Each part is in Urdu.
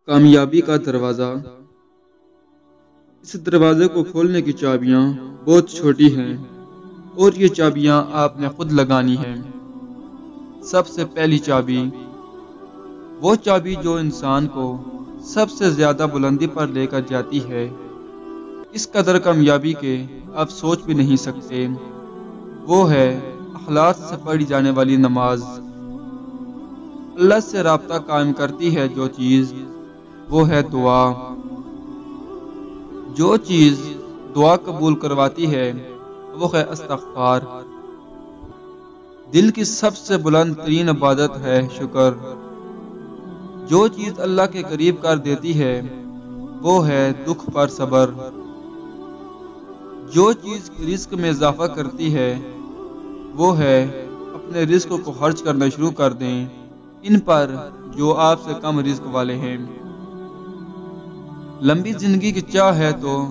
کامیابی کا دروازہ۔ اس دروازے کو کھولنے کی چابیاں بہت چھوٹی ہیں اور یہ چابیاں آپ نے خود لگانی ہیں۔ سب سے پہلی چابی، وہ چابی جو انسان کو سب سے زیادہ بلندی پر لے کر جاتی ہے، اس قدر کامیابی کے آپ سوچ بھی نہیں سکتے، وہ ہے اخلاص سے پڑھی جانے والی نماز۔ اللہ سے رابطہ قائم کرتی ہے جو چیز، وہ ہے دعا۔ جو چیز دعا قبول کرواتی ہے وہ ہے استغفار۔ دل کی سب سے بلند ترین عبادت ہے شکر۔ جو چیز اللہ کے قریب کر دیتی ہے وہ ہے دکھ پر صبر۔ جو چیز رزق میں اضافہ کرتی ہے وہ ہے اپنے رزق کو خرچ کرنا شروع کر دیں ان پر جو آپ سے کم رزق والے ہیں۔ لمبی زندگی کی چاہ ہے تو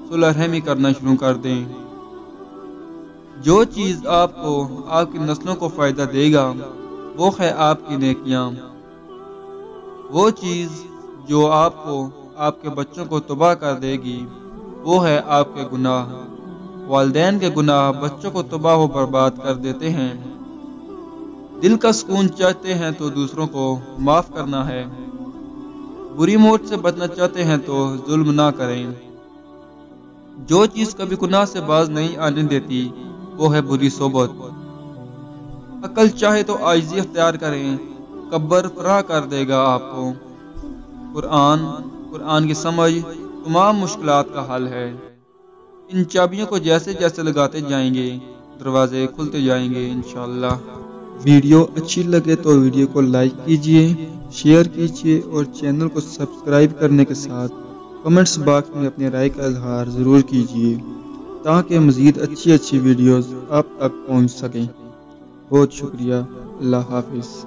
صلح رحمی کرنا شروع کر دیں۔ جو چیز آپ کو آپ کی نسلوں کو فائدہ دے گا وہ ہے آپ کی نیکیاں۔ وہ چیز جو آپ کو آپ کے بچوں کو تباہ کر دے گی وہ ہے آپ کے گناہ۔ والدین کے گناہ بچوں کو تباہ و برباد کر دیتے ہیں۔ دل کا سکون چاہتے ہیں تو دوسروں کو معاف کرنا ہے۔ بری موت سے بچنا چاہتے ہیں تو ظلم نہ کریں۔ جو چیز کبھی گناہ سے باز نہیں آنے دیتی وہ ہے بری صحبت۔ عقل چاہے تو عاجزی اختیار کریں، کبر فراہ کر دے گا آپ کو۔ قرآن کی سمجھ تمام مشکلات کا حل ہے۔ ان چابیوں کو جیسے جیسے لگاتے جائیں گے دروازے کھلتے جائیں گے انشاءاللہ۔ ویڈیو اچھی لگے تو ویڈیو کو لائک کیجئے، شیئر کیجئے اور چینل کو سبسکرائب کرنے کے ساتھ کمنٹس باکس میں اپنے رائے کا اظہار ضرور کیجئے تاکہ مزید اچھی ویڈیوز آپ تک پہنچ سکیں۔ بہت شکریہ۔ اللہ حافظ۔